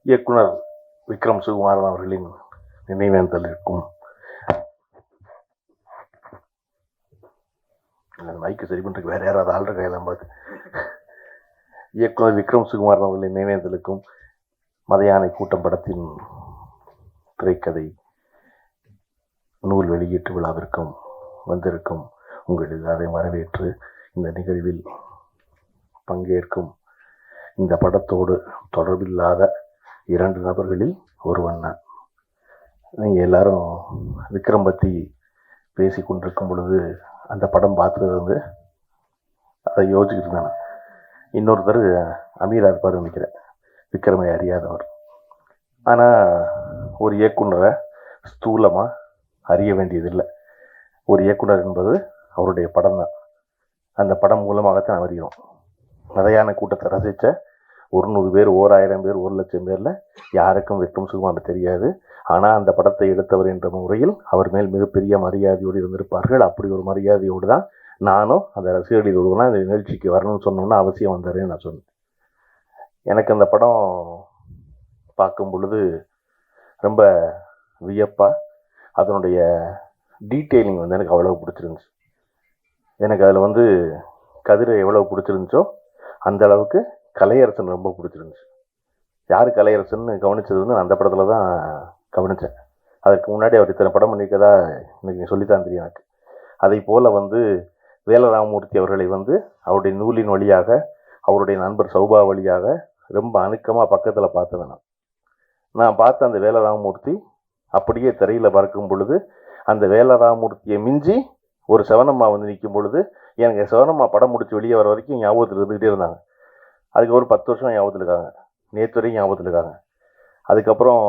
இயக்குனர் விக்ரம் சுகுமாரன் அவர்களின் நினைவேந்தலிற்கும் மைக்கு சரி பண்ணுறதுக்கு வேற யாராவது ஆள்ற கையெல்லாம் பார்த்து இயக்குனர் விக்ரம் சுகுமாரன் அவர்களின் நினைவேந்தலுக்கும் மதயானை கூட்டம் படத்தின் திரைக்கதை நூல் வெளியீட்டு விழாவிற்கும் வந்திருக்கும் உங்கள் எல்லாரையும் வரவேற்று இந்த நிகழ்வில் பங்கேற்கும் இந்த படத்தோடு தொடர்பில்லாத 2 நபர்களில் ஒருவன் நான். நீங்கள் எல்லாரும் விக்ரம் பற்றி பேசி கொண்டிருக்கும் பொழுது அந்த படம் பார்த்தது வந்து அதை யோசிச்சுக்கிட்டு இருந்தானே. இன்னொருத்தர் அமீரா இருப்பார் நினைக்கிறேன், விக்ரமை அறியாதவர். ஆனால் ஒரு இயக்குனரை ஸ்தூலமாக அறிய வேண்டியதில்லை. ஒரு இயக்குனர் என்பது அவருடைய படம் தான். அந்த படம் மூலமாகத்தான் அறியும். மதயான கூட்டத்தை ரசித்த 100 பேர், 1000 பேர், 1,00,000 பேரில் யாருக்கும் விக்ரம் சுகுமாரன் தெரியாது. ஆனால் அந்த படத்தை எடுத்தவர் என்ற முறையில் அவர் மேல் மிகப்பெரிய மரியாதையோடு இருந்திருப்பார்கள். அப்படி ஒரு மரியாதையோடு தான் நானும் அந்த ரசிகர்களில் ஒருவனா இந்த நிகழ்ச்சிக்கு வரணும்னு சொன்னோன்னா அவசியம் வந்தாருன்னு நான் சொன்னேன். எனக்கு அந்த படம் பார்க்கும் பொழுது ரொம்ப வியப்பாக அதனுடைய டீட்டெயிலிங் வந்து எனக்கு அவ்வளோ பிடிச்சிருந்துச்சு. எனக்கு அதில் வந்து கதிரை எவ்வளோ பிடிச்சிருந்துச்சோ அந்த அளவுக்கு கலையரசன் ரொம்ப பிடிச்சிருந்துச்சு. யார் கலையரசன் கவனித்தது வந்து நான் அந்த படத்தில் தான் கவனித்தேன். அதுக்கு முன்னாடி அவர் இத்தனை படம் பண்ணியிருக்கதா எனக்கு சொல்லித்தான் தெரியும் எனக்கு. அதை போல் வந்து வேலராமமூர்த்தி அவர்களை வந்து அவருடைய நூலின் வழியாக, அவருடைய நண்பர் சௌபா வழியாக ரொம்ப அணுக்கமாக பக்கத்தில் பார்த்தேன். நான் பார்த்த அந்த வேலராமமூர்த்தி அப்படியே திரையில் பார்க்கும் பொழுது அந்த வேலராமமூர்த்தியை மிஞ்சி ஒரு சிவனம்மா வந்து நிற்கும் பொழுது எனக்கு சிவனம்மா படம் முடிச்சு வெளியே வர வரைக்கும் ஞாபகத்தில் இருந்துக்கிட்டே இருந்தாங்க. அதுக்கு ஒரு 10 வருஷம் ஞாபகத்தில் இருக்காங்க, நேற்று வரைக்கும் ஞாபகத்தில் இருக்காங்க. அதுக்கப்புறம்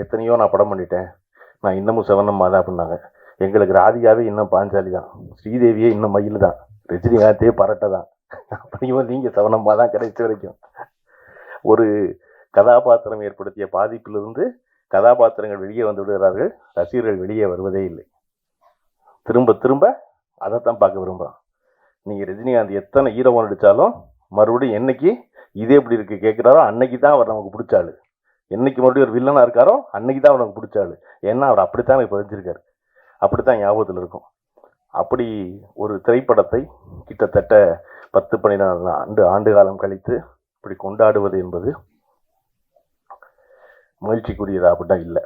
எத்தனையோ நான் படம் பண்ணிட்டேன், நான் இன்னமும் சிவனம்மா தான் அப்படின்னாங்க. எங்களுக்கு ராதிகாவே இன்னும் பாஞ்சாலி தான், ஸ்ரீதேவியே இன்னும் மயில் தான், ரஜினிகாந்தே பரட்டை தான். அப்படியும் நீங்கள் சிவனம்மா தான் கிடைச்ச வரைக்கும். ஒரு கதாபாத்திரம் ஏற்படுத்திய பாதிப்பிலிருந்து கதாபாத்திரங்கள் வெளியே வந்து விடுகிறார்கள், ரசிகர்கள் வெளியே வருவதே இல்லை. திரும்ப திரும்ப அதைத்தான் பார்க்க விரும்புகிறோம். நீங்கள் ரஜினிகாந்த் எத்தனை ஹீரோவாக நடித்தாலும் மறுபடியும் என்னைக்கு இதே எப்படி இருக்குது கேட்குறாரோ அன்னைக்கு தான் அவர் நமக்கு பிடிச்சாள். என்னைக்கு மறுபடியும் ஒரு வில்லனாக இருக்காரோ அன்னைக்கு தான் அவர் நமக்கு பிடிச்சாள். ஏன்னா அவர் அப்படித்தான் எனக்கு பதிஞ்சிருக்காரு, அப்படித்தான் ஞாபகத்தில் இருக்கும். அப்படி ஒரு திரைப்படத்தை கிட்டத்தட்ட 10-12 ஆண்டு காலம் கழித்து இப்படி கொண்டாடுவது என்பது முயற்சிக்குரியதா அப்படின்னா இல்லை.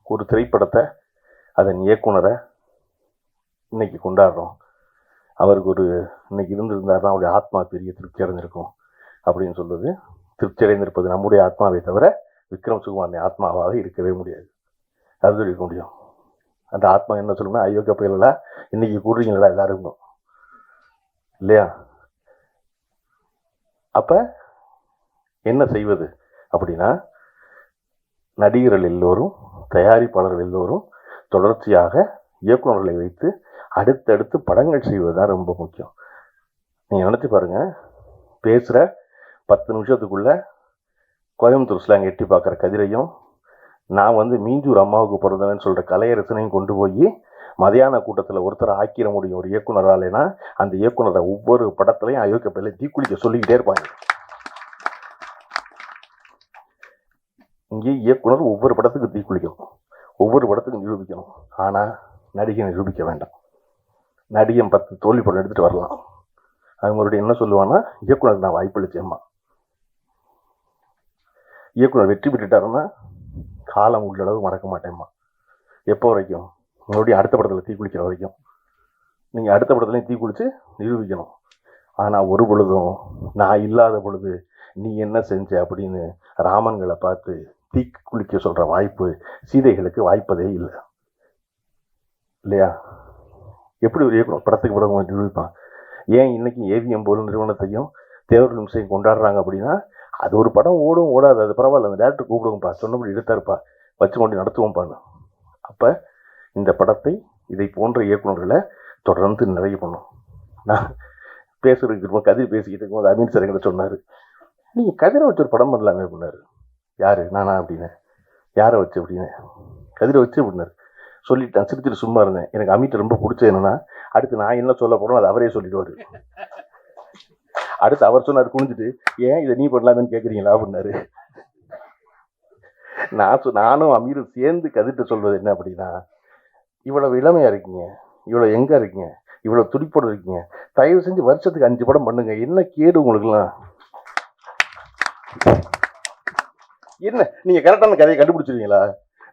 ஒரு திரைப்படத்தை அதன் இயக்குனரை இன்னைக்கு கொண்டாடுறோம். அவருக்கு ஒரு இன்னைக்கு இருந்திருந்தாருன்னா அவருடைய ஆத்மா பெரிய திருப்தி அடைஞ்சிருக்கும் அப்படின்னு சொல்வது. திருப்தி அடைந்திருப்பது நம்முடைய ஆத்மாவை தவிர விக்ரம் சுகுமாரன் ஆத்மாவாக இருக்கவே முடியாது. அது இருக்க முடியும். அந்த ஆத்மா என்ன சொல்லணும்னா, அயோக்கிய பயிலா இன்னைக்கு கூடுறீங்களா எல்லாருக்கும் இல்லையா? அப்போ என்ன செய்வது அப்படின்னா, நடிகர்கள் எல்லோரும், தயாரிப்பாளர்கள் எல்லோரும் தொடர்ச்சியாக இயக்குநர்களை வைத்து அடுத்தடுத்து படங்கள் செய்வது தான் ரொம்ப முக்கியம். நீங்கள் நினச்சி பாருங்கள், பேசுகிற 10 நிமிஷத்துக்குள்ளே கோயம்புத்தூர் ஸ்லாங் எட்டி பார்க்குற கதிரையும், நான் வந்து மீஞ்சூர் அம்மாவுக்கு பிறந்தவன்னு சொல்கிற கலையரசனையும் கொண்டு போய் மதியான கூட்டத்தில் ஒருத்தரை ஆக்கிட முடியும் ஒரு இயக்குனராலேனா, அந்த இயக்குனரை ஒவ்வொரு படத்துலையும் அயோக்கிய பயில தீக்குளிக்க சொல்லிக்கிட்டே இருப்பாங்க. இங்கே இயக்குனர் ஒவ்வொரு படத்துக்கு தீக்குளிக்கணும், ஒவ்வொரு படத்துக்கும் நிரூபிக்கணும். ஆனால் நடிகை நிரூபிக்க வேண்டாம். நடிகன் 10 தோல்வி படம் எடுத்துகிட்டு வரலாம், அது மறுபடியும் என்ன சொல்லுவான்னா, இயக்குனர் நான் வாய்ப்பளிச்சேம்மா. இயக்குனர் வெற்றி பெற்றுட்டாருன்னா காலம் உள்ளளவு மறக்க மாட்டேம்மா. எப்போ வரைக்கும்? மறுபடியும் அடுத்த படத்தில் தீக்குளிக்கிற வரைக்கும். நீங்கள் அடுத்த படத்துலையும் தீக்குளித்து நிரூபிக்கணும். ஆனால் ஒரு பொழுதும் நான் இல்லாத பொழுது நீ என்ன செஞ்ச அப்படின்னு ராமன்களை பார்த்து தீக்குளிக்க சொல்கிற வாய்ப்பு சீதைகளுக்கு வாய்ப்பதே இல்லை இல்லையா? எப்படி ஒரு இயக்குனர் படத்துக்கு படம் நிரூபிப்பான்? ஏன் இன்னைக்கு ஏவிஎம் போலும் நிறுவனத்தையும் தேவர் நிமிஷம் கொண்டாடுறாங்க அப்படின்னா, அது ஒரு படம் ஓடும் ஓடாது, அது பரவாயில்ல, அந்த டேரக்டர் கூப்பிடுவோம்ப்பா, சொன்னபடி எடுத்தாருப்பா, வச்சு கொண்டு நடத்துவோம்ப்பான்னு. அப்போ இந்த படத்தை இதை போன்ற இயக்குநர்களை தொடர்ந்து நிறைய பண்ணும். நான் பேசுறதுக்கு இருக்கும், கதிர் பேசிக்கிட்டு இருக்கும்போது அமீன் சார் எங்கிட்ட சொன்னார், நீங்கள் கதிரை வச்சு ஒரு படம் பண்ணலாமே அப்படின்னாரு. யார்? நானா அப்படின்னு. யாரை வச்சு அப்படின்னு? கதிரை வச்சு அப்படின்னாரு. சொல்லிட்டேன், சிரிச்சுட்டு சும்மா இருந்தேன். எனக்கு அமிட்ட ரொம்ப பிடிச்சது என்னன்னா, அடுத்து நான் என்ன சொல்ல போகிறோம் அது அவரே சொல்லிடுவார். அடுத்து அவர் சொன்னார் குனிஞ்சிட்டு, ஏன் இதை நீ பண்ணலாமேன்னு கேட்குறீங்களா அப்படின்னாரு. நானும் அமீரும் சேர்ந்து கதிட்டு சொல்வது என்ன அப்படின்னா, இவ்வளவு இளமையா இருக்கீங்க, இவ்வளவு எங்க இருக்கீங்க, இவ்வளவு துடிப்போடு இருக்கீங்க, தயவு செஞ்சு வருஷத்துக்கு 5 படம் பண்ணுங்க. என்ன கேடு உங்களுக்குலாம்? என்ன நீங்க கரெக்டான கதையை கண்டுபிடிச்சிருக்கீங்களா?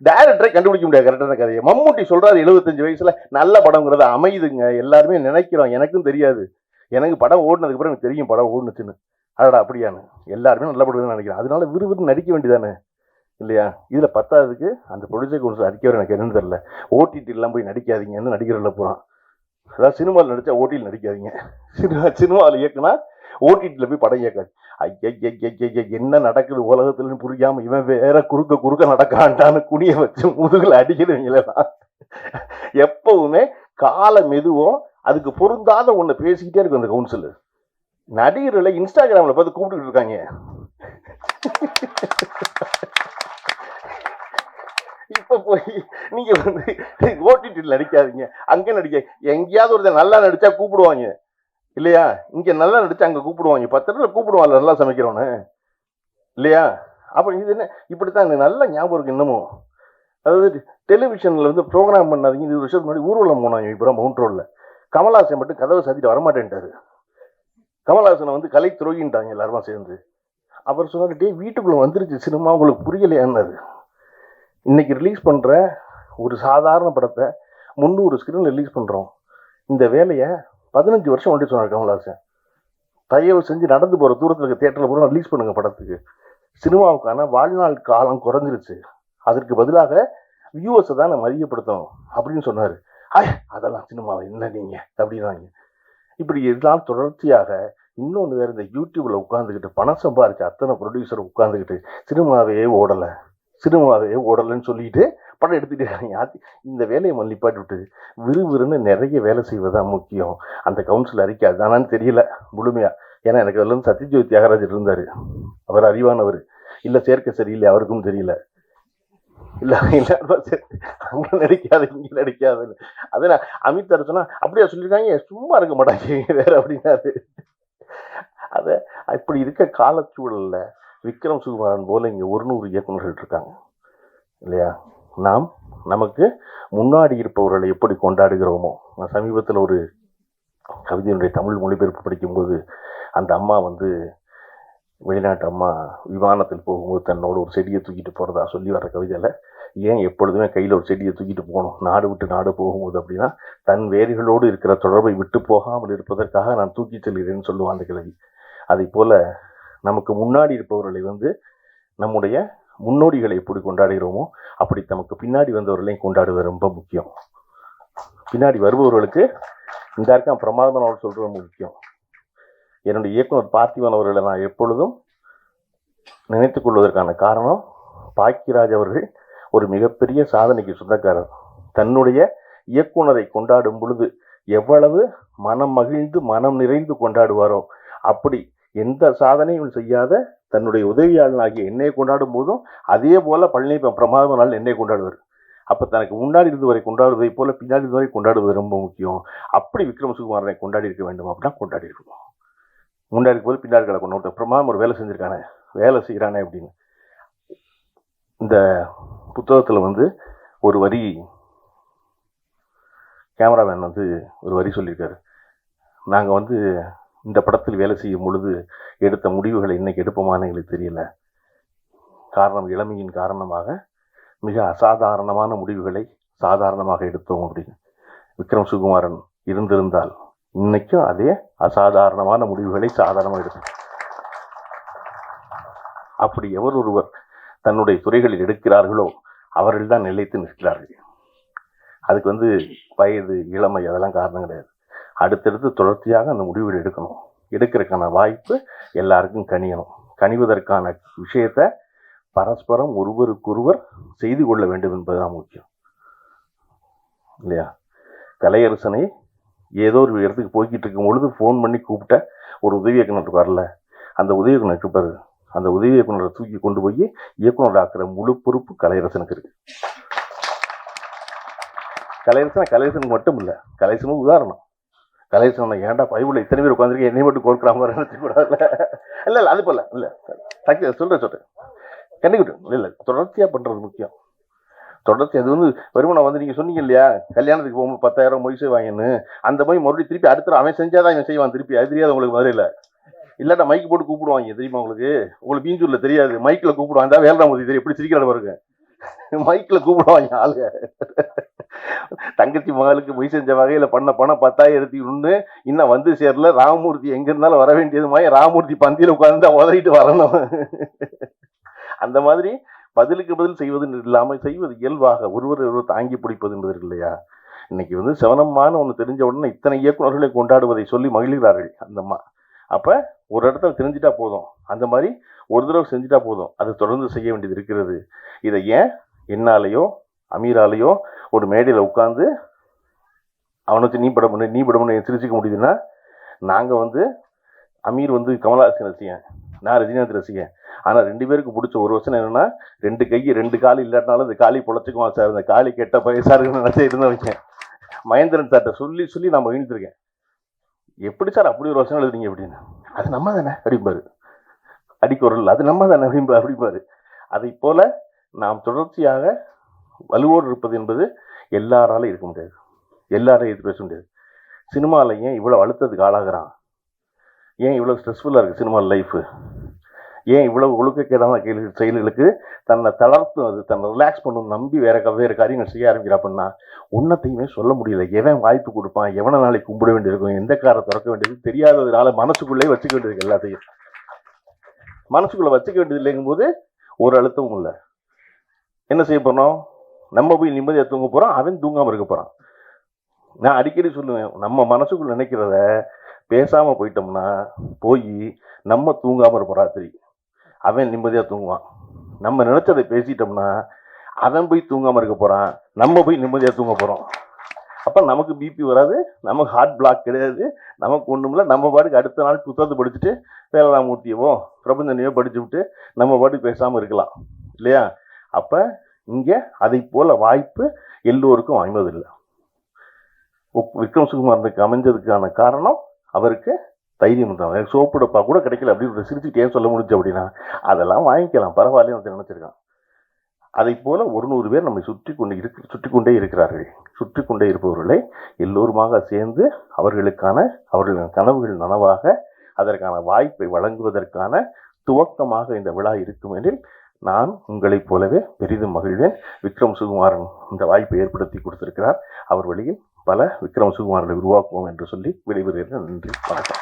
டைரக்டரை கண்டுபிடிக்க முடியாது கரெக்டான கதையை. மம்முட்டி சொல்றாரு 75 வயசுல நல்ல படம்ங்கிறது அமையுதுங்க. எல்லாருமே நினைக்கிறோம். எனக்கும் தெரியாது. எனக்கு படம் ஓடுனதுக்கு அப்புறம் எனக்கு தெரியும் படம் ஓடுனுச்சுன்னு. அடடா அப்படியானு எல்லாருமே நல்ல படம் நினைக்கிறேன். அதனால விறுவிறு நடிக்க வேண்டியதானே இல்லையா? இதுல 10வதுக்கு அந்த ப்ரொடியூசர் கவுன்சில் அறிக்கவர் எனக்கு என்னன்னு தெரியல. ஓடிடி எல்லாம் போய் நடிக்காதீங்கன்னு நடிக்கிறதுல போறான். அதாவது சினிமாவில் நடிச்சா ஓடியில் நடிக்காதீங்க, சினிமாவில் இயக்குனா ஓடிடியில் போய் படம் இயக்காது. ஐயா என்ன நடக்குது உலகத்துலன்னு புரியாம இவன் வேற குறுக்க நடக்காண்டான்னு குனிய வச்சு முதுகுல அடிக்கிறவங்களா. எப்பவுமே கால மெதுவும் அதுக்கு பொருந்தாத ஒண்ணு பேசிக்கிட்டே இருக்கும் அந்த கவுன்சில். நடிகர்களை இன்ஸ்டாகிராம்ல பார்த்து கூப்பிட்டு இருக்காங்க. இப்ப போய் நீங்க வந்து ஓடிடியில் நடிக்காதீங்க, அங்க நடிக்க. எங்கேயாவது ஒருத்தர் நல்லா நடிச்சா கூப்பிடுவாங்க இல்லையா? இங்க நல்லா நடிச்சா அங்க கூப்பிடுவாங்க. 10 இடத்துல கூப்பிடுவாங்க நல்லா சமைக்கிறோன்னு இல்லையா? அப்ப இது என்ன இப்படித்தான் எனக்கு நல்ல ஞாபகம் இருக்கு இன்னமும். அதாவது டெலிவிஷன்ல வந்து ப்ரோக்ராம் பண்ணாதீங்க. 20 வருஷத்துக்கு முன்னாடி ஊர்வலம் போனாங்க இப்போ மவுண்ட் ரோட்ல. கமல்ஹாசன் மட்டும் கதவை சாத்திட்டு வரமாட்டேன்ட்டாரு. கமல்ஹாசனை வந்து கலை துரோகின்ட்டாங்க எல்லாருமா சேர்ந்து. அவர் சொன்னாரு, டே வீட்டுக்குள்ள வந்துருச்சு சினிமா, உங்களுக்கு புரியலையான்னாரு. இன்னைக்கு ரிலீஸ் பண்ற ஒரு சாதாரண படத்தை 300 ஸ்கிரீன் ரிலீஸ் பண்றோம். இந்த வேலையை 15 வருஷம் ஒன்றி சொன்னார் கமல்ஹாசன். தயவு செஞ்சு நடந்து போற தூரத்தில் இருக்க தியேட்டர்ல கூட ரிலீஸ் பண்ணுங்க படத்துக்கு. சினிமாவுக்கான வாழ்நாள் காலம் குறைஞ்சிருச்சு, அதற்கு பதிலாக வியூவர்ஸை தான் மதியப்படுத்தணும் அப்படின்னு சொன்னாரு. அதெல்லாம் சினிமாவை என்ன நீங்க அப்படின்னாங்க. இப்படி இதெல்லாம் தொடர்ச்சியாக இன்னொன்று வேற, இந்த யூடியூப்ல உட்காந்துக்கிட்டு பணம் சம்பாதிச்ச அத்தனை ப்ரொடியூசர் உட்காந்துக்கிட்டு சினிமாவே ஓடலைன்னு சொல்லிட்டு படம் எடுத்துட்டு இருக்காங்க. இந்த வேலையை நிப்பாட்டி விட்டு விறுவிறுன்னு நிறைய வேலை செய்வதான் முக்கியம். அந்த கவுன்சில் அறிக்கை அதுதானான்னு தெரியல முழுமையா. ஏன்னா எனக்கு அதுல இருந்து சத்யஜோதி தியாகராஜர் இருந்தாரு, அவர் அறிவானவர். இல்ல சேர்க்கை சரியில்லை, அவருக்கும் தெரியல. இல்ல அங்க நடிக்காது இங்க நடிக்காதுன்னு. அதான் அமித் அரசனா அப்படியா சொல்லியிருக்காங்க, சும்மா இருக்க மாட்டாங்க வேற அப்படின்னாரு. அத இப்படி இருக்க காலச்சூழல்ல விக்ரம் சுகுமாரன் போல இங்க 100 இயக்குநர்கள் இருக்காங்க இல்லையா? நாம் நமக்கு முன்னாடி இருப்பவர்களை எப்படி கொண்டாடுகிறோமோ. நான் சமீபத்தில் ஒரு கவிதையினுடைய தமிழ் மொழிபெயர்ப்பு படிக்கும்போது அந்த அம்மா வந்து வெளிநாட்டு அம்மா விமானத்தில் போகும்போது தன்னோட ஒரு செடியை தூக்கிட்டு போறதா சொல்லி வர்ற கவிதையில, ஏன் எப்பொழுதுமே கையில் ஒரு செடியை தூக்கிட்டு போகணும் நாடு விட்டு நாடு போகும்போது அப்படின்னா, தன் வேர்களோடு இருக்கிற தொடர்பை விட்டு போகாமல் இருப்பதற்காக நான் தூக்கி செல்கிறேன்னு சொல்லுவான் அந்த கிழவி. அதை போல நமக்கு முன்னாடி இருப்பவர்களை வந்து நம்முடைய முன்னோடிகளை எப்படி கொண்டாடுகிறோமோ அப்படி நமக்கு பின்னாடி வந்தவர்களையும் கொண்டாடுவது ரொம்ப முக்கியம். பின்னாடி வருபவர்களுக்கு இந்த இருக்கான் பிரமாதமான அவர் சொல்றது ரொம்ப முக்கியம். என்னுடைய இயக்குனர் பார்த்திபன் அவர்களை நான் எப்பொழுதும் நினைத்துக் கொள்வதற்கான காரணம், பாக்கியராஜ் அவர்கள் ஒரு மிகப்பெரிய சாதனைக்கு சொந்தக்காரர். தன்னுடைய இயக்குனரை கொண்டாடும் பொழுது எவ்வளவு மனம் மகிழ்ந்து மனம் நிறைந்து கொண்டாடுவாரோ, அப்படி எந்த சாதனையும் செய்யாத தன்னுடைய உதவியாளனாகிய என்னை கொண்டாடும் போதும் அதே போல பழனி பிரமாதமான நாள் என்னை கொண்டாடுவார். அப்ப தனக்கு முன்னாடி இருந்தவரை கொண்டாடுவதை போல பின்னாடி இருந்தவரை கொண்டாடுவது ரொம்ப முக்கியம். அப்படி விக்ரம் சுகுமாரனை கொண்டாடி இருக்க வேண்டும் அப்படின்னா கொண்டாடி இருக்கணும். முன்னாடி போது பின்னாடி கொண்டு பிரமாதம் ஒரு வேலை செஞ்சிருக்கானே, வேலை செய்யறானே அப்படின்னு. இந்த புத்தகத்துல வந்து ஒரு வரி கேமராமேன் வந்து ஒரு வரி சொல்லியிருக்காரு. நாங்க வந்து இந்த படத்தில் வேலை செய்யும் பொழுது எடுத்த முடிவுகளை இன்னைக்கு எடுப்போமான்னு எங்களுக்கு தெரியல. காரணம் இளமையின் காரணமாக மிக அசாதாரணமான முடிவுகளை சாதாரணமாக எடுத்தோம் அப்படின்னு. விக்ரம் சுகுமாரன் இருந்திருந்தால் இன்னைக்கும் அதே அசாதாரணமான முடிவுகளை சாதாரணமாக எடுத்தோம். அப்படி எவர் ஒருவர் தன்னுடைய துறைகளில் எடுக்கிறார்களோ அவர்கள் தான் நிலைத்து நிற்கிறார்கள். அதுக்கு வந்து வயது இளமை அதெல்லாம் காரணம் கிடையாது. அடுத்தடுத்து தொடர்ச்சியாக அந்த முடிவுகள் எடுக்கணும். எடுக்கிறதுக்கான வாய்ப்பு எல்லாருக்கும் கனியணும். கனிவதற்கான விஷயத்தை பரஸ்பரம் ஒருவருக்கொருவர் செய்து கொள்ள வேண்டும் என்பதுதான் முக்கியம் இல்லையா? கலையரசனை ஏதோ ஒரு இடத்துக்கு போய்கிட்டு இருக்கும் பொழுது ஃபோன் பண்ணி கூப்பிட்ட ஒரு உதவி இயக்குனர் வரல, அந்த உதவி இயக்குனர் இருப்பாரு. அந்த உதவி இயக்குனரை தூக்கி கொண்டு போய் இயக்குனர் ஆக்குற முழு பொறுப்பு கலையரசனுக்கு இருக்கு. கலையரசனுக்கு மட்டும் இல்லை, கலையரசனும் உதாரணம். கலைசனை ஏன்டா பைபிள் இத்தனை பேர் உட்காந்துருக்கு என்னை மட்டும் கோர்க்கிற மாதிரி நினச்சக்கூடாதுல்ல. இல்லை இல்லை அது போல இல்லை சொல்கிறேன் கண்டிக்கிட்டு இல்லை தொடர்ச்சியாக பண்ணுறது முக்கியம். தொடர்ச்சி அது வருமானம் நீங்கள் சொன்னீங்க இல்லையா, கல்யாணத்துக்கு போகும்போது 10,000 மொய் செய்வாங்கன்னு, அந்த போய் மறுபடியும் திருப்பி அடுத்த அவன் செஞ்சாதான் இவன் செய்வான் திருப்பி. அது தெரியாது உங்களுக்கு மதுரையில். இல்லாட்டா மைக்கு போட்டு கூப்பிடுவாங்க தெரியுமா உங்களுக்கு பீஞ்சூரில் தெரியாது. மைக்கில் கூப்பிடுவாங்க தான் வேலராமூர்த்தி தெரியும் எப்படி சிரிக்கிற பாருங்க. மைக்கில் கூப்பிடுவாங்க ஆளுங்க. தங்கச்சி மகளுக்கு மொய் செஞ்ச வகையில் பண்ண பணம் 10,000 இன்னும் வந்து சேரல. ராமமூர்த்தி எங்க இருந்தாலும் வர வேண்டியது மாதிரி ராமமூர்த்தி பந்தியில் உட்கார்ந்து உதறிட்டு வரணும். அந்த மாதிரி பதிலுக்கு பதில் செய்வது இல்லாமல் செய்வது இயல்பாக ஒருவர் தாங்கி பிடிப்பது என்பது இல்லையா. இன்னைக்கு சிவனம்மான்னு ஒன்று தெரிஞ்ச உடனே இத்தனை இயக்குநர்களை கொண்டாடுவதை சொல்லி மகிழ்கிறார்கள் அந்தம்மா. அப்போ ஒரு இடத்துல தெரிஞ்சிட்டா போதும், அந்த மாதிரி ஒரு தடவை செஞ்சுட்டா போதும், அது தொடர்ந்து செய்ய வேண்டியது இருக்கிறது. இதை ஏன் என்னாலேயோ அமீராலேயோ ஒரு மேடையில் உட்காந்து அவனை வச்சு நீ படம்னு சிரிச்சிக்க முடியுதுன்னா, நாங்கள் அமீர் கமலஹாசன் ரசிகன், நான் ரஜினிகாந்த் ரசிகன். ஆனால் 2 பேருக்கு பிடிச்ச ஒரு வருஷம் என்னன்னா, 2 கை 2 கால் இல்லாட்டினாலும் இந்த காலி பொழைச்சிக்குவான் சார், இந்த காலி கெட்ட பைசா இருக்குன்னு நினச்சி இருந்தவங்க. மகேந்திரன் சார்ட்ட சொல்லி நான் மகிழ்ந்துருக்கேன். எப்படி சார் அப்படி ஒரு வருஷம் எழுதுறீங்க அப்படின்னு. அது நம்ம தானே அப்படிம்பாரு. அடிக்குறல் அது நம்ம தானே அப்படிம்பாரு. அதை போல நாம் தொடர்ச்சியாக வலுவோடு இருப்பது என்பது எல்லாராலும் இருக்க முடியாது, எல்லாரையும் எதிர்த்து பேச முடியாது. சினிமாவில் ஏன் இவ்வளோ அழுத்தத்துக்கு ஆளாகிறான், ஏன் இவ்வளோ ஸ்ட்ரெஸ்ஃபுல்லாக இருக்குது சினிமா லைஃபு, ஏன் இவ்வளவு ஒழுக்கக்கேடான செயல்களுக்கு தன்னை தளர்த்து தன்னை ரிலாக்ஸ் பண்ணணும் நம்பி வேறு காரியங்கள் செய்ய ஆரம்பிக்கிறா அப்படின்னா உன்னத்தையுமே சொல்ல முடியல. எவன் வாய்ப்பு கொடுப்பான், எவனை நாளைக்கு கும்பிட வேண்டியிருக்கும், எந்த காரை திறக்க வேண்டியது தெரியாததுனால மனசுக்குள்ளே வச்சுக்க வேண்டியது. எல்லாத்தையும் மனசுக்குள்ளே வச்சுக்க வேண்டியது இல்லைங்கும்போது ஒரு அழுத்தமும் இல்லை. என்ன செய்ய போகிறோம், நம்ம போய் நிம்மதியாக தூங்க போகிறோம், அவன் தூங்காமல் இருக்க போகிறான். நான் அடிக்கடி சொல்லுவேன், நம்ம மனசுக்குள்ள நினைக்கிறத பேசாமல் போயிட்டோம்னா போய் நம்ம தூங்காமல் இருப்போம். ராத்திரி அவன் நிம்மதியாக தூங்குவான். நம்ம நினச்சதை பேசிட்டோம்னா அவன் போய் தூங்காமல் இருக்க போகிறான், நம்ம போய் நிம்மதியாக தூங்க போகிறோம். அப்போ நமக்கு பிபி வராது, நமக்கு ஹார்ட் பிளாக் கிடையாது, நமக்கு ஒன்றுமில்ல. நம்ம பாட்டுக்கு அடுத்த நாள் புத்தகத்தை படிச்சுட்டு வேலராமூர்த்தியவோ பிரபஞ்சனையோ படிச்சு விட்டு நம்ம பாட்டுக்கு பேசாமல் இருக்கலாம் இல்லையா. அப்போ இங்கே அதை போல வாய்ப்பு எல்லோருக்கும் அமைவதில்லை. விக்ரம் சுகுமாரனுக்கு அமைஞ்சதுக்கான காரணம் அவருக்கு தைரியம் தான். எனக்கு சோப்பு டப்பா கூட கிடைக்கல அப்படின்னு சிரிச்சுட்டு ஏன் சொல்ல முடிஞ்சு அப்படின்னா, அதெல்லாம் வாங்கிக்கலாம் பரவாயில்லன்னு நினச்சிருக்கான். அதை போல 100 பேர் நம்மை சுற்றி கொண்டே இருக்கிறார்கள். சுற்றி கொண்டே இருப்பவர்களை எல்லோருமாக சேர்ந்து அவர்களின் கனவுகள் நனவாக அதற்கான வாய்ப்பை வழங்குவதற்கான துவக்கமாக இந்த விழா இருக்கும் எனில் நான் உங்களைப் போலவே பெரிதும் மகிழ்வேன். விக்ரம் சுகுமாரன் இந்த வாய்ப்பை ஏற்படுத்தி கொடுத்திருக்கிறார். அவர் வழியில் பல விக்ரம் சுகுமாரனை உருவாக்குவோம் என்று சொல்லி விடைபெறுகிறேன். நன்றி, வணக்கம்.